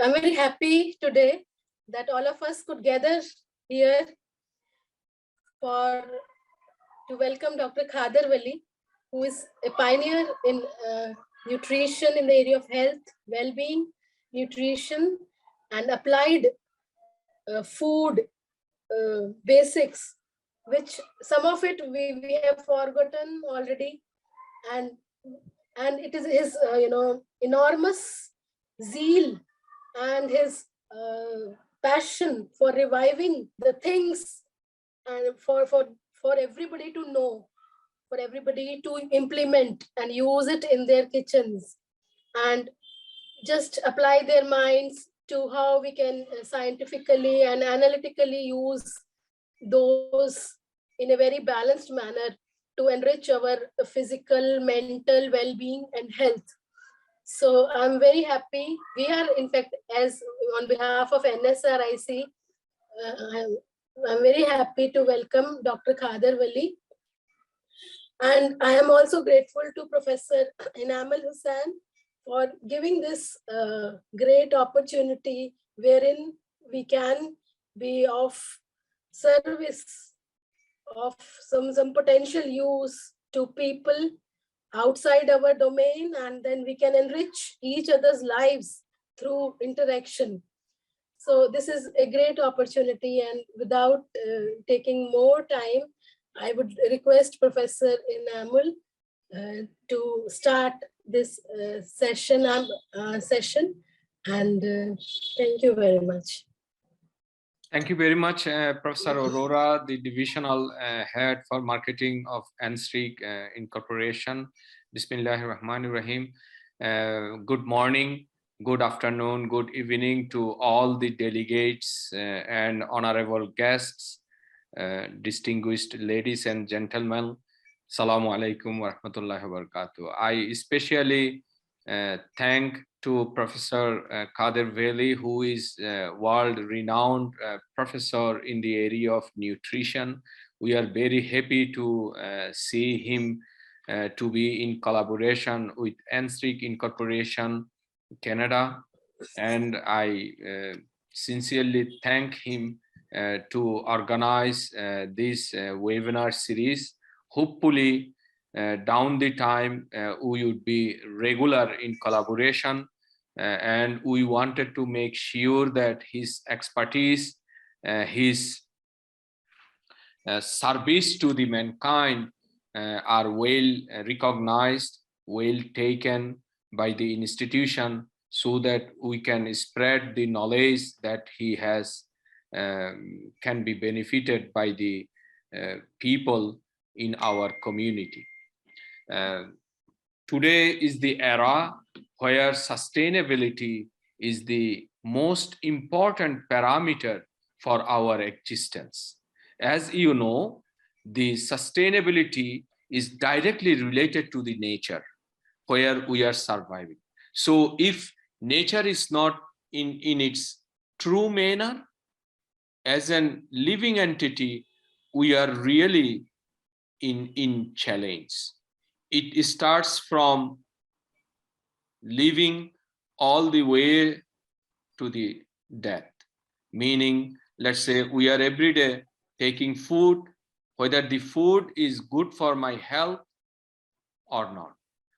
I'm very happy today that all of us could gather here to welcome Dr. Khader Wali, who is a pioneer in nutrition in the area of health, well-being, nutrition, and applied food basics, which some of it we have forgotten already, and it is his enormous zeal and his passion for reviving the things and for everybody to know, for everybody to implement and use it in their kitchens and just apply their minds to how we can scientifically and analytically use those in a very balanced manner to enrich our physical, mental well-being and health. So I'm very happy. We are, in fact, as on behalf of NSRIC, I'm very happy to welcome Dr. Khader Wali. And I am also grateful to Professor Enamul Hossain for giving this great opportunity wherein we can be of service, of some potential use to people outside our domain, and then we can enrich each other's lives through interaction. So this is a great opportunity, and without taking more time, I would request Professor Enamul to start this session. And thank you very much. Thank you very much, Professor Aurora, the Divisional Head for Marketing of NSRIC Incorporation. Bismillahirrahmanirrahim. Good morning, good afternoon, good evening to all the delegates and honorable guests, distinguished ladies and gentlemen. Assalamu alaikum wa rahmatullahi wa barakatuh. I especially thank to Professor Khader Wali, who is a world-renowned professor in the area of nutrition. We are very happy to see him to be in collaboration with NSRIC Incorporation, Canada, and I sincerely thank him to organize this webinar series. Hopefully, down the time, we would be regular in collaboration, and we wanted to make sure that his expertise, his service to the mankind are well recognized, well taken by the institution, so that we can spread the knowledge that he has can be benefited by the people in our community. Today is the era where sustainability is the most important parameter for our existence. As you know, the sustainability is directly related to the nature where we are surviving. So if nature is not in its true manner, as a living entity, we are really in challenge. It starts from living all the way to the death, meaning, let's say we are every day taking food, whether the food is good for my health or not.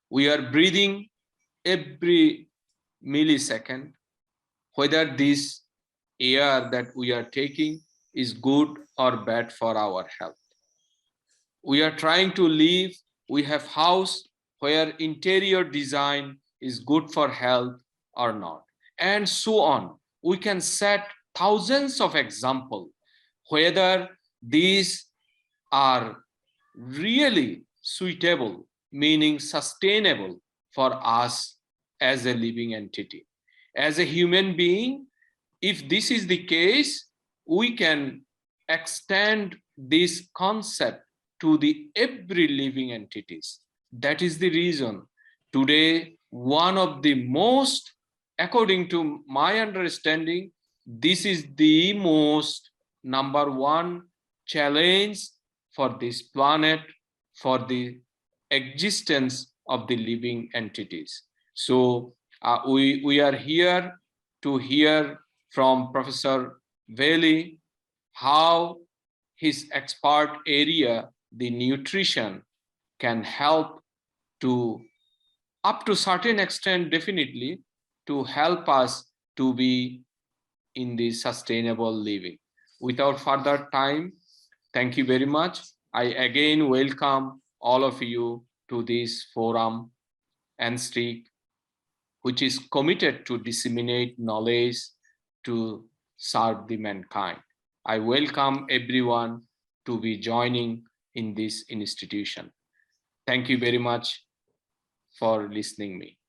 We are breathing every millisecond, whether this air that we are taking is good or bad for our health. We are trying to live, we have house where interior design is good for health or not, and so on. We can set thousands of examples, whether these are really suitable, meaning sustainable for us as a living entity. As a human being, if this is the case, we can extend this concept to the every living entities. That is the reason today one of the most, according to my understanding, this is the most #1 challenge for this planet, for the existence of the living entities. So we are here to hear from Professor Valley how his expert area, the nutrition, can help to, up to certain extent, definitely, to help us to be in the sustainable living. Without further time, thank you very much. I again welcome all of you to this forum, NSRIC, which is committed to disseminate knowledge to serve the mankind. I welcome everyone to be joining in this institution. Thank you very much for listening me.